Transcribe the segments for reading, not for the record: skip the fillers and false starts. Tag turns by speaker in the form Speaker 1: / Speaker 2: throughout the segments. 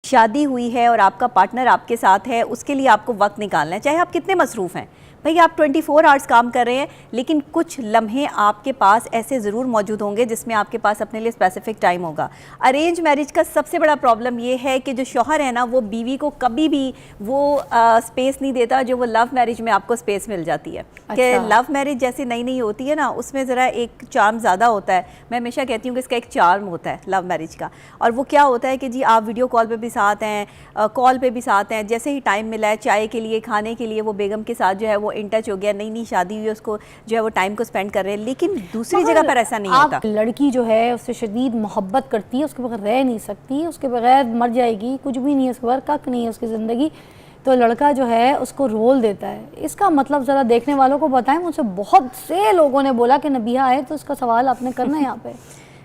Speaker 1: शादी हुई है और आपका पार्टनर आपके साथ है, उसके लिए आपको वक्त निकालना है, चाहे आप कितने मसरूफ़ हैं। भाई आप 24 आवर्स काम कर रहे हैं, लेकिन कुछ लम्हे आपके पास ऐसे ज़रूर मौजूद होंगे जिसमें आपके पास अपने लिए स्पेसिफिक टाइम होगा। अरेंज मैरिज का सबसे बड़ा प्रॉब्लम ये है कि जो शौहर है ना, वो बीवी को कभी भी वो स्पेस नहीं देता जो वो लव मैरिज में आपको स्पेस मिल जाती है। कि लव मैरिज जैसे नई नई होती है ना, उसमें ज़रा एक चार्म ज़्यादा होता है। मैं हमेशा कहती हूँ कि इसका एक चार्म होता है लव मैरिज का, और वो क्या होता है कि जी आप वीडियो कॉल पे भी साथ हैं, कॉल पे भी साथ हैं, जैसे ही टाइम मिला है चाय के लिए, खाने के लिए, वो बेगम के साथ जो है वो इन टच हो गया, नई नई शादी हुई है, उसको जो है वो टाइम को स्पेंड कर रहे हैं। लेकिन दूसरी जगह पर ऐसा नहीं होता।
Speaker 2: लड़की जो है उससे शदीद मोहब्बत करती है, उसके बगैर रह नहीं सकती, उसके बगैर मर जाएगी, कुछ भी नहीं है उसके बगैर, कक नहीं है उसकी ज़िंदगी। तो लड़का जो है उसको रोल देता है। इसका मतलब ज़रा देखने वालों को बताएं। मुझसे बहुत से लोगों ने बोला कि नबिया आए तो इसका सवाल आपने करना है यहाँ पे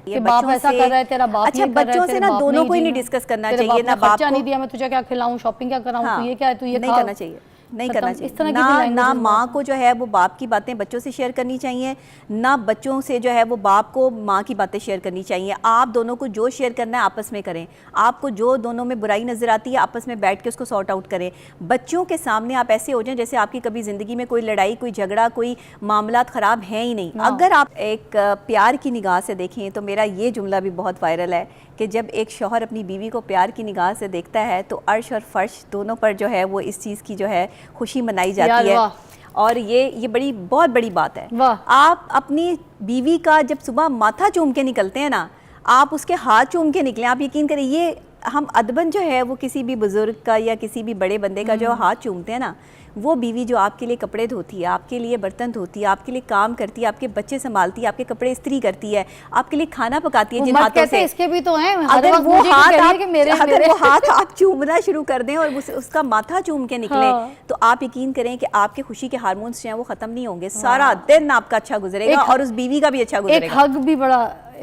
Speaker 1: ये
Speaker 2: बाप ऐसा कर रहा है, तेरा बाप
Speaker 1: अच्छा, बच्चों से ना दोनों को ही नहीं डिस्कस करना चाहिए। ना बाप
Speaker 2: नहीं दिया, मैं तुझे क्या खिलाऊं, शॉपिंग क्या कराऊं, तू ये क्या है, तू ये
Speaker 1: नहीं करना चाहिए, नहीं करना चाहिए। ना माँ को जो है वो बाप की बातें बच्चों से शेयर करनी चाहिए, ना बच्चों से जो है वो बाप को माँ की बातें शेयर करनी चाहिए। आप दोनों को जो शेयर करना है आपस में करें। आपको जो दोनों में बुराई नज़र आती है आपस में बैठ के उसको सॉर्ट आउट करें। बच्चों के सामने आप ऐसे हो जाएं जैसे आपकी कभी ज़िंदगी में कोई लड़ाई, कोई झगड़ा, कोई मामलात ख़राब हैं ही नहीं। अगर आप एक प्यार की निगाह से देखें तो मेरा ये जुमला भी बहुत वायरल है कि जब एक शौहर अपनी बीवी को प्यार की निगाह से देखता है तो अर्श और फर्श दोनों पर जो है वो इस चीज़ की जो है खुशी मनाई जाती है। और ये बहुत बड़ी बात है। आप अपनी बीवी का जब सुबह माथा चूम के निकलते हैं ना, आप उसके हाथ चूम के निकलें। आप यकीन करें, ये हम अदबन जो है वो किसी भी बुजुर्ग का या किसी भी बड़े बंदे का जो हाथ चूमते हैं ना, वो बीवी जो आपके लिए कपड़े धोती है, आपके लिए बर्तन धोती है, आपके लिए काम करती है, आपके बच्चे संभालती है, आपके कपड़े इस्त्री करती है, आपके लिए खाना पकाती है जिन हाथों से।
Speaker 2: इसके भी तो हैं,
Speaker 1: अगर वो हाथ आप चूमना शुरू कर दें और उसका माथा चूम के निकले, तो आप यकीन करें कि आपके खुशी के हार्मोन्स जो हैं वो खत्म नहीं होंगे। सारा दिन आपका अच्छा गुजरेगा और उस बीवी का भी अच्छा गुजरेगा।
Speaker 2: एक हग भी बड़ा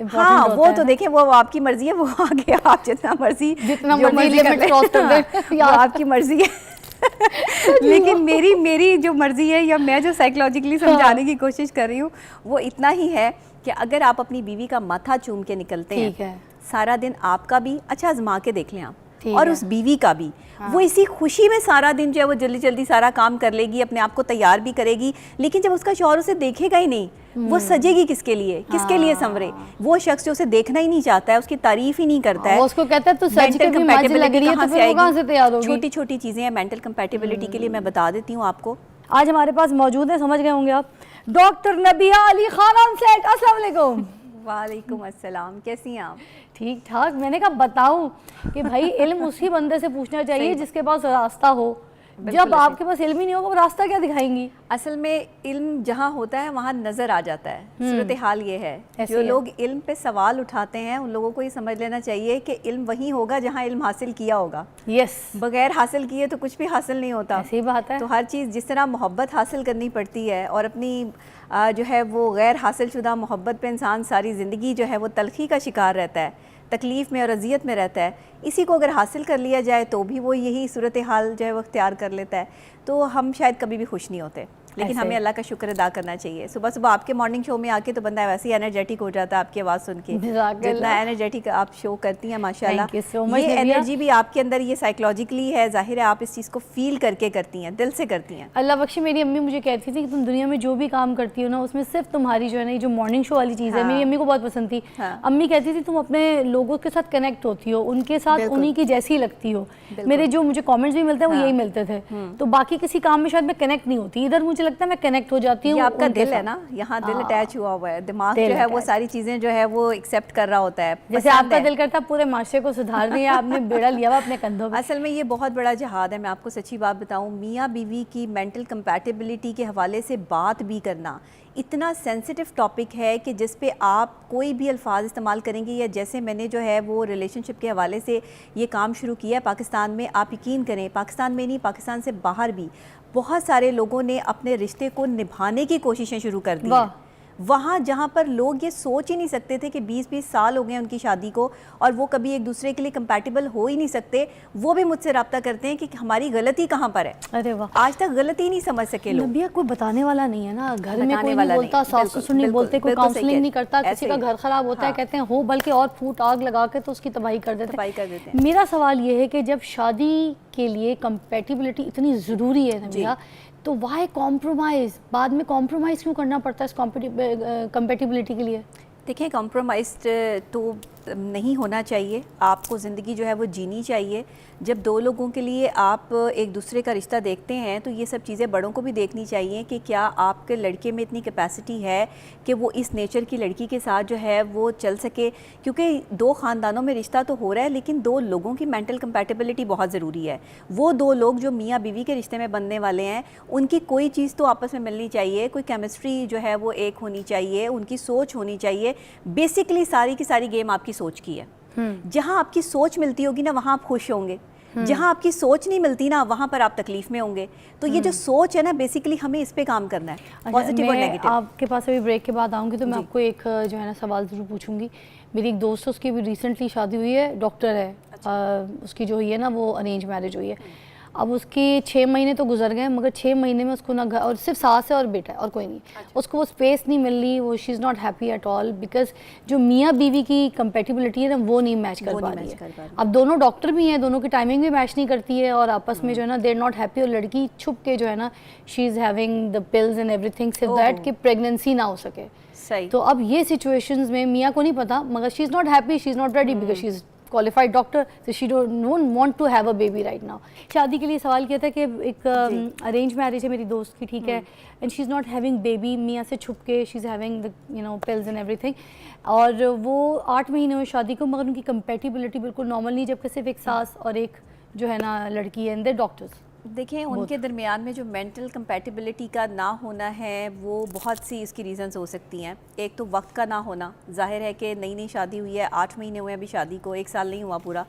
Speaker 1: हाँ, वो तो देखें, वो आपकी मर्जी है, वो आगे आप जितना मर्जी आपकी मर्जी है। लेकिन मेरी जो मर्जी है या मैं जो साइकोलॉजिकली समझाने की कोशिश कर रही हूँ वो इतना ही है कि अगर आप अपनी बीवी का माथा चूम के निकलते हैं, सारा दिन आपका भी अच्छा आजमा के देख लें आप, और उस बीवी का भी। वो इसी खुशी में सारा दिन जो है वो जल्दी जल्दी सारा काम कर लेगी, अपने आप को तैयार भी करेगी, लेकिन जब उसका शौहर उसे देखेगा ही नहीं, वो सजेगी किसके लिए, किसके लिए संवरे? वो शख्स जो उसे देखना ही नहीं चाहता है, उसकी तारीफ ही नहीं करता है,
Speaker 2: उसको कहता है तू सज के भी मजे लग रही है, तो फिर वो कहां से तैयार होगी?
Speaker 1: छोटी छोटी चीजें हैं मेंटल कंपैटिबिलिटी के लिए। मैं बता देती हूँ आपको,
Speaker 2: आज हमारे पास मौजूद है, समझ गए होंगे आप, डॉक्टर नबिया अली खान सेठ। अस्सलाम वालेकुम।
Speaker 1: वालेकुम अस्सलाम, कैसी हैं आप?
Speaker 2: ठीक ठाक। मैंने कहा बताऊं कि भाई इल्म उसी बंदे से पूछना चाहिए जिसके पास रास्ता हो। जब आपके पास इल्म ही नहीं होगा, वो रास्ता क्या दिखाएंगी?
Speaker 1: असल में इल्म जहाँ होता है वहाँ नज़र आ जाता है। सूरत हाल ये है, जो लोग इल्म पे सवाल उठाते हैं उन लोगों को ये समझ लेना चाहिए कि इल्म वहीं होगा जहाँ इल्म हासिल किया होगा। बगैर हासिल किए तो कुछ भी हासिल नहीं होता।
Speaker 2: ऐसी बात है।
Speaker 1: तो हर चीज़ जिस तरह मोहब्बत हासिल करनी पड़ती है, और अपनी जो है वो गैर हासिल शुदा मोहब्बत पे इंसान सारी ज़िंदगी जो है वो तलखी का शिकार रहता है, तकलीफ़ में और अजियत में रहता है। इसी को अगर हासिल कर लिया जाए तो भी वो यही सूरत हाल जो है वो अख्तियार कर लेता है, तो हम शायद कभी भी खुश नहीं होते। लेकिन हमें अल्लाह का शुक्र अदा करना चाहिए। सुबह सुबह आपके मॉर्निंग शो में आके तो बंदा वैसे ही एनर्जेटिक हो जाता है आपकी आवाज़ सुन के। जितना एनर्जेटिक आप शो करती हैं माशाल्लाह, ये एनर्जी भी आपके अंदर ये साइकोलॉजिकली है, जाहिर है आप इस चीज़ को फील करके करती हैं, दिल से करती हैं।
Speaker 2: अल्लाह बख्शे, मेरी अम्मी मुझे कहती थी कि तुम दुनिया में जो भी काम करती हो ना, उसमें सिर्फ तुम्हारी जो है ना जो मॉर्निंग शो वाली चीज़ है, मेरी अम्मी को बहुत पसंद थी। अम्मी कहती थी तुम अपने लोगों के साथ कनेक्ट होती हो, उनके साथ उन्हीं की जैसी लगती हो। मेरे जो मुझे कमेंट्स भी मिलते हैं वो यही मिलते थे। तो बाकी किसी काम में शायद मैं कनेक्ट नहीं होती, इधर मुझे लगता है मैं कनेक्ट हो जाती हूँ।
Speaker 1: आपका दिल है ना, यहाँ दिल अटैच हुआ हुआ है, दिमाग जो है वो सारी चीजें जो है वो एक्सेप्ट कर रहा होता है।
Speaker 2: जैसे आपका दिल करता है पूरे माशरे को सुधार दिया, आपने बेड़ा लिया हुआ अपने कंधों पे।
Speaker 1: असल में ये बहुत बड़ा जिहाद है। मैं आपको सच्ची बात बताऊं, मियाँ बीवी की मेंटल कंपैटिबिलिटी के हवाले से बात भी करना इतना सेंसिटिव टॉपिक है कि जिस पे आप कोई भी अल्फाज इस्तेमाल करेंगे, या जैसे मैंने जो है वो रिलेशनशिप के हवाले से ये काम शुरू किया है पाकिस्तान में, आप यकीन करें पाकिस्तान में नहीं, पाकिस्तान से बाहर भी बहुत सारे लोगों ने अपने रिश्ते को निभाने की कोशिशें शुरू कर दी हैं। वहाँ जहाँ पर लोग ये सोच ही नहीं सकते थे कि 20-20 साल हो गए उनकी शादी को और वो कभी एक दूसरे के लिए कंपैटिबल हो ही नहीं सकते, वो भी मुझसे रब्ता करते हैं कि हमारी गलती कहाँ पर है।
Speaker 2: अरे वाह,
Speaker 1: आज तक गलती ही नहीं समझ सके लोग।
Speaker 2: नबिया कोई बताने वाला नहीं है ना, घर में कोई नहीं बोलता, सास ससुर नहीं बोलते, कोई काउंसलिंग नहीं करता, किसी का घर खराब होता है कहते हैं हो, बल्कि और फूट आग लगा के तो उसकी तबाही कर देते हैं। मेरा सवाल ये है कि जब शादी के लिए कंपैटिबिलिटी इतनी ज़रूरी है नबिया, तो वाई कॉम्प्रोमाइज़, बाद में कॉम्प्रोमाइज़ क्यों करना पड़ता है इस कंपैटिबिलिटी के लिए?
Speaker 1: देखिए, कॉम्प्रोमाइज़ तो नहीं होना चाहिए, आपको ज़िंदगी जो है वो जीनी चाहिए। जब दो लोगों के लिए आप एक दूसरे का रिश्ता देखते हैं तो ये सब चीज़ें बड़ों को भी देखनी चाहिए कि क्या आपके लड़के में इतनी कैपेसिटी है कि वो इस नेचर की लड़की के साथ जो है वो चल सके, क्योंकि दो ख़ानदानों में रिश्ता तो हो रहा है लेकिन दो लोगों की मेंटल कंपैटिबिलिटी बहुत ज़रूरी है। वो दो लोग जो मियाँ बीवी के रिश्ते में बनने वाले हैं उनकी कोई चीज़ तो आपस में मिलनी चाहिए, कोई केमिस्ट्री जो है वो एक होनी चाहिए, उनकी सोच होनी चाहिए। बेसिकली सारी की सारी गेम आपकी सोच की है। जहां आपकी सोच मिलती होगी ना वहां आप खुश होंगे, जहां आपकी सोच नहीं मिलती ना वहां पर आप तकलीफ में होंगे। तो ये जो सोच है ना, बेसिकली हमें इस पे काम करना है, पॉजिटिव और नेगेटिव।
Speaker 2: आपके पास अभी ब्रेक के बाद आऊँगी तो मैं आपको एक जो है ना सवाल ज़रूर पूछूंगी। मेरी एक दोस्त है, उसकी भी रिसेंटली शादी हुई है, डॉक्टर है। उसकी जो हुई है ना वो अरेंज मैरिज हुई है। अब उसके 6 महीने तो गुजर गए, मगर 6 महीने में उसको ना घर, और सिर्फ सास है और बेटा है और कोई नहीं। उसको वो स्पेस नहीं मिल रही, वो she is not happy at all, because जो मियाँ बीवी की कंपेटिबिलिटी है ना वो नहीं मैच कर पा रही है। अब दोनों डॉक्टर भी हैं, दोनों की टाइमिंग भी मैच नहीं करती है और आपस में जो है ना दे आर नॉट हैप्पी, और लड़की छुप के जो है ना she is having the pills and everything so that कि प्रेगनेंसी ना हो सके।
Speaker 1: सही।
Speaker 2: तो अब ये सिचुएशंस में मियाँ को नहीं पता, मगर she is not happy, she is not ready because she is qualified doctor, so she don't want to have a baby right now। शादी के लिए सवाल किया था कि एक अरेंज मैरिज है मेरी दोस्त की, ठीक है, and she is not having baby, मियाँ से छुप के she is having the pills and everything, और वो 8 महीने हुए शादी को, मगर उनकी कंपेटिबिलिटी बिल्कुल नॉर्मल नहीं, जबकि सिर्फ एक सास और एक जो है ना लड़की है, एंड दे डॉक्टर्स।
Speaker 1: देखिए, उनके दरमियान में जो मेंटल कंपैटिबिलिटी का ना होना है वो बहुत सी इसकी रीज़न्स हो सकती हैं। एक तो वक्त का ना होना, जाहिर है कि नई नई शादी हुई है, 8 महीने हुए अभी शादी को, 1 साल नहीं हुआ पूरा,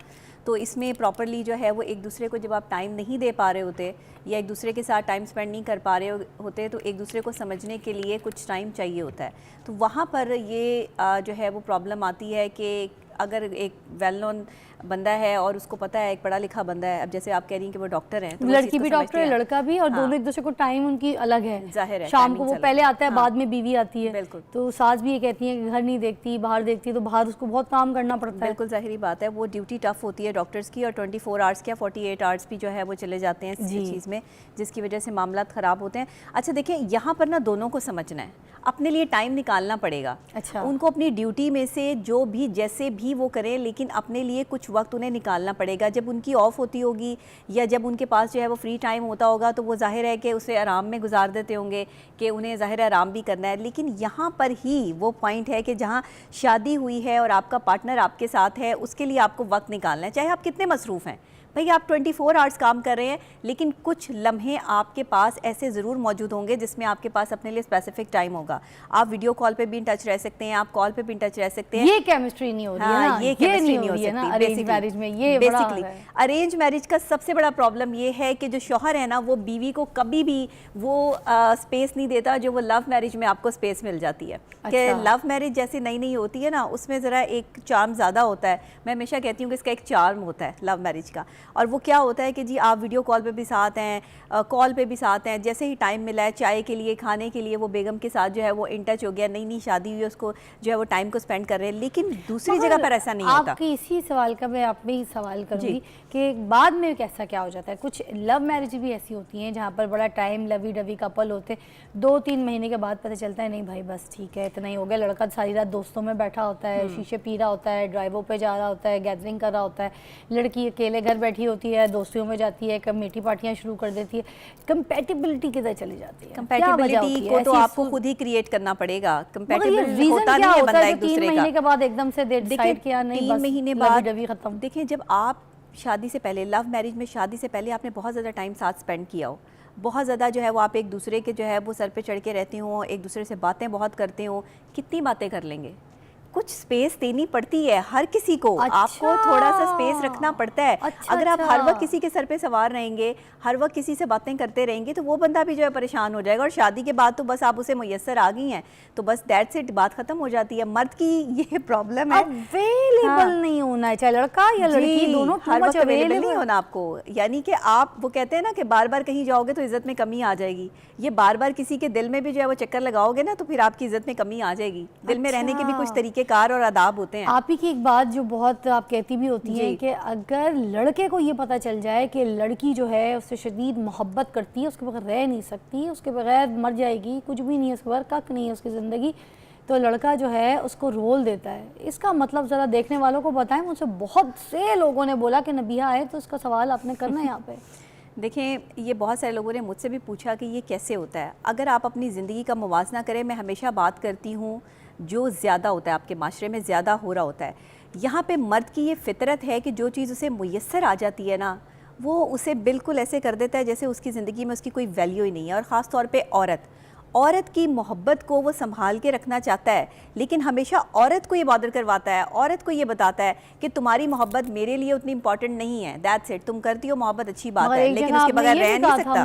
Speaker 1: तो इसमें प्रॉपरली जो है वो एक दूसरे को जब आप टाइम नहीं दे पा रहे होते या एक दूसरे के साथ टाइम स्पेंड नहीं कर पा रहे होते तो एक दूसरे को समझने के लिए कुछ टाइम चाहिए होता है। तो वहाँ पर ये जो है वो प्रॉब्लम आती है कि अगर एक वेल नोन बंदा है और उसको पता है एक पढ़ा लिखा बंदा है, अब जैसे आप कह रही हैं कि वो डॉक्टर है, तो
Speaker 2: लड़की भी डॉक्टर है लड़का भी, और दोनों एक दूसरे को टाइम उनकी अलग है,
Speaker 1: जाहिर है
Speaker 2: शाम को वो पहले आता है, बाद में बीवी आती है,
Speaker 1: बिल्कुल।
Speaker 2: तो सास भी ये कहती है कि घर नहीं देखती, बाहर देखती है, तो बाहर उसको बहुत काम करना पड़ता है।
Speaker 1: बिल्कुल जाहिर बात है, वो ड्यूटी टफ होती है डॉक्टर्स की, और 24 आवर्स क्या 48 आवर्स भी जो है वो चले जाते हैं इस चीज़ में, जिसकी वजह से मामला ख़राब होते हैं। अच्छा देखिए, यहाँ पर ना दोनों को समझना है, अपने लिए टाइम निकालना पड़ेगा।
Speaker 2: अच्छा,
Speaker 1: उनको अपनी ड्यूटी में से जो भी जैसे भी वो करें, लेकिन अपने लिए कुछ वक्त उन्हें निकालना पड़ेगा। जब उनकी ऑफ होती होगी या जब उनके पास जो है वो फ्री टाइम होता होगा तो वो जाहिर है कि उसे आराम में गुजार देते होंगे कि उन्हें जाहिर है आराम भी करना है। लेकिन यहाँ पर ही वो पॉइंट है कि जहाँ शादी हुई है और आपका पार्टनर आपके साथ है, उसके लिए आपको वक्त निकालना है, चाहे आप कितने मसरूफ़ हैं। भाई आप 24 आवर्स काम कर रहे हैं, लेकिन कुछ लम्हे आपके पास ऐसे ज़रूर मौजूद होंगे जिसमें आपके पास अपने लिए स्पेसिफिक टाइम होगा। आप वीडियो कॉल पे भी इन टच रह सकते हैं, आप कॉल पे भी इन टच रह सकते हैं।
Speaker 2: ये केमिस्ट्री नहीं हो रही है ना,
Speaker 1: ये केमिस्ट्री नहीं हो
Speaker 2: सकती
Speaker 1: सकती
Speaker 2: अरेंज मैरिज में। ये
Speaker 1: बेसिकली अरेंज मैरिज का सबसे बड़ा प्रॉब्लम ये है कि जो शौहर है ना वो बीवी को कभी भी वो स्पेस नहीं देता जो वो लव मैरिज में आपको स्पेस मिल जाती है। कि लव मैरिज जैसी नई नई होती है ना, उसमें ज़रा एक चार्म ज़्यादा होता है। मैं हमेशा कहती हूँ कि इसका एक चार्म होता है लव मैरिज का, और वो क्या होता है कि जी आप वीडियो कॉल पे भी साथ हैं, कॉल पे भी साथ हैं, जैसे ही टाइम मिला है चाय के लिए, खाने के लिए, वो बेगम के साथ जो है वो इन टच हो गया, नई नई शादी हुई है, उसको जो है वो टाइम को स्पेंड कर रहे हैं। लेकिन दूसरी जगह पर ऐसा नहीं होता।
Speaker 2: आपकी इसी सवाल का मैं आप में ही सवाल करूँगी कि बाद में कैसा क्या हो जाता है। कुछ लव मैरिज भी ऐसी होती हैं जहाँ पर बड़ा टाइम लवी डवी कपल होते, 2-3 महीने के बाद पता चलता है नहीं भाई बस ठीक है इतना ही हो गया। लड़का सारी रात दोस्तों में बैठा होता है, शीशे पी रहा होता है, ड्राइवों पे जा रहा होता है, गैदरिंग कर रहा होता है, लड़की अकेले घर बैठी होती है, दोस्तियों में जाती है, कमेटी पार्टियां शुरू कर देती है। कंपैटिबिलिटी किधर चली जाती है?
Speaker 1: कंपैटिबिलिटी को तो आपको खुद ही क्रिएट करना पड़ेगा।
Speaker 2: कंपैटिबल होता नहीं है बंदा एक दूसरे का। 3 महीने के बाद एकदम से डिसाइड किया नहीं,
Speaker 1: 3 महीने बाद
Speaker 2: खत्म।
Speaker 1: देखिए, जब आप शादी से पहले, लव मैरिज में शादी से पहले आपने बहुत ज़्यादा टाइम साथ स्पेंड किया हो, बहुत ज़्यादा जो है वो आप एक दूसरे के जो है वो सर पे चढ़ के रहते हो, एक दूसरे से बातें बहुत करते हो, कितनी बातें कर लेंगे? कुछ स्पेस देनी पड़ती है हर किसी को। आपको थोड़ा सा स्पेस रखना पड़ता है। अगर आप हर वक्त किसी के सर पे सवार रहेंगे, हर वक्त किसी से बातें करते रहेंगे, तो वो बंदा भी जो है परेशान हो जाएगा। और शादी के बाद तो बस आप उसे मुयस्सर आ गई हैं तो बस दैट्स इट, बात खत्म हो जाती है। मर्द की ये प्रॉब्लम है,
Speaker 2: अवेलेबल नहीं होना है, चाहे लड़का या लड़की दोनों
Speaker 1: हर वक्त अवेलेबल नहीं होना आपको। यानी कि आप, वो कहते हैं ना कि बार बार कहीं जाओगे तो इज्जत में कमी आ जाएगी। ये बार बार किसी के दिल में भी जो है वो चक्कर लगाओगे ना, तो फिर आपकी इज्जत में कमी आ जाएगी। दिल में रहने के भी कुछ तरीकेकार और आदाब होते हैं।
Speaker 2: आप ही की एक बात जो बहुत आप कहती भी होती है कि अगर लड़के को ये पता चल जाए कि लड़की जो है उससे शदीद मोहब्बत करती है, उसके बगैर रह नहीं सकती, उसके बगैर मर जाएगी, कुछ भी नहीं है उसके बगैर, कक नहीं है उसकी ज़िंदगी, तो लड़का जो है उसको रोल देता है। इसका मतलब ज़रा देखने वालों को बताएं। मुझसे बहुत से लोगों ने बोला कि नबिया आए तो इसका सवाल आपने करना है यहाँ पे।
Speaker 1: देखें, ये बहुत सारे लोगों ने मुझसे भी पूछा कि ये कैसे होता है। अगर आप अपनी ज़िंदगी का मुवाजना करें, मैं हमेशा बात करती हूँ जो ज़्यादा होता है आपके माशरे में ज़्यादा हो रहा होता है, यहाँ पे मर्द की ये फितरत है कि जो चीज़ उसे मुयस्सर आ जाती है ना, वो उसे बिल्कुल ऐसे कर देता है जैसे उसकी ज़िंदगी में उसकी कोई वैल्यू ही नहीं है। और ख़ास तौर पे औरत की मोहब्बत को वो संभाल के रखना चाहता है, लेकिन हमेशा औरत को ये बॉदर करवाता है, औरत को ये बताता है कि तुम्हारी मोहब्बत मेरे लिए उतनी इंपॉर्टेंट नहीं है, दैट्स इट, तुम करती हो मोहब्बत अच्छी बात है, लेकिन उसके बगैर रह नहीं सकता।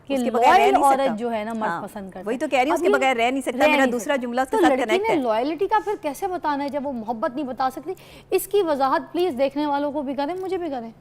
Speaker 2: उसके बगैर रह नहीं सकता। जो है ना मर्द पसंद करता है,
Speaker 1: वही तो कह रही हूँ, उसके बगैर रह नहीं सकता। मेरा दूसरा जुमला उसके साथ कनेक्ट है।
Speaker 2: लॉयल्टी का फिर कैसे बताना है जब वो मोहब्बत नहीं बता सकती? इसकी वजाहत प्लीज देखने वालों को भी करें, मुझे भी करें।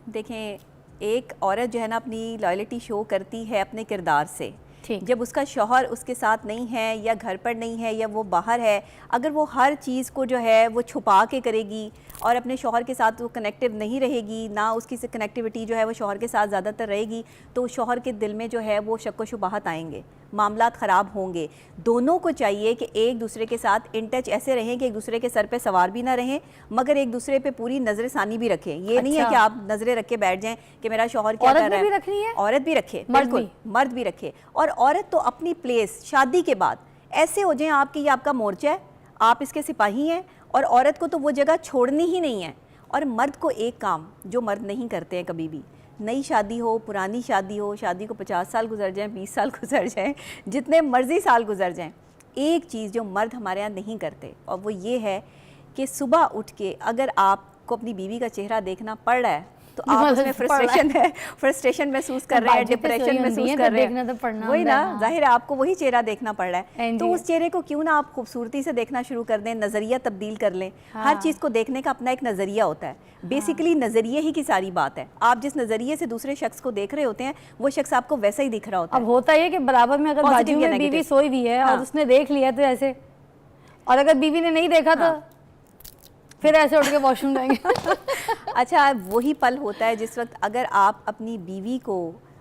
Speaker 1: देखें, एक औरत जो है ना अपनी लॉयल्टी शो करती है अपने किरदार से। जब उसका शौहर उसके साथ नहीं है या घर पर नहीं है या वो बाहर है, अगर वो हर चीज़ को जो है वो छुपा के करेगी और अपने शौहर के साथ वो कनेक्टिव नहीं रहेगी, ना उसकी से कनेक्टिविटी जो है वो शौहर के साथ ज़्यादातर रहेगी, तो शौहर के दिल में जो है वो शक व शुबहात आएंगे, मामलात ख़राब होंगे। दोनों को चाहिए कि एक दूसरे के साथ इन टच ऐसे रहें कि एक दूसरे के सर पे सवार भी ना रहें, मगर एक दूसरे पे पूरी नज़र सानी भी रखें। ये नहीं है कि आप नज़रें रख के बैठ जाएं कि मेरा शौहर क्या कर रहा है। औरत भी रखे, बिल्कुल मर्द भी रखे। और औरत तो अपनी प्लेस शादी के बाद ऐसे हो जाए आपकी, ये आपका मोर्चा है, आप इसके सिपाही हैं, और औरत को तो वो जगह छोड़नी ही नहीं है। और मर्द को एक काम जो मर्द नहीं करते हैं कभी भी, नई शादी हो, पुरानी शादी हो, शादी को 50 साल गुजर जाएं, 20 साल गुजर जाएं, जितने मर्जी साल गुजर जाएं, एक चीज़ जो मर्द हमारे यहाँ नहीं करते, और वो ये है कि सुबह उठ के अगर आपको अपनी बीवी का चेहरा देखना पड़ रहा है तो आप उसमें फ्रस्ट्रेशन महसूस कर रहे हैं, डिप्रेशन महसूस कर रहे हैं, वही ना, जाहिर है आपको वही चेहरा देखना पड़ रहा है। तो उस चेहरे को क्यों ना आप खूबसूरती से देखना शुरू कर दें, नज़रिया तब्दील कर लें। हर चीज़ को देखने का अपना एक नज़रिया होता है। बेसिकली नज़रिए ही की सारी बात है। आप जिस नज़रिए से दूसरे शख्स को देख रहे होते हैं, वो शख्स आपको वैसा ही दिख रहा होता है।
Speaker 2: अब होता है कि बराबर में अगर बाजू में बीवी सोई हुई है और उसने देख लिया तो ऐसे, और अगर बीवी ने नहीं देखा तो फिर ऐसे उठ के वॉशरूम जाएंगे।
Speaker 1: अच्छा, वही पल होता है जिस वक्त अगर आप अपनी बीवी को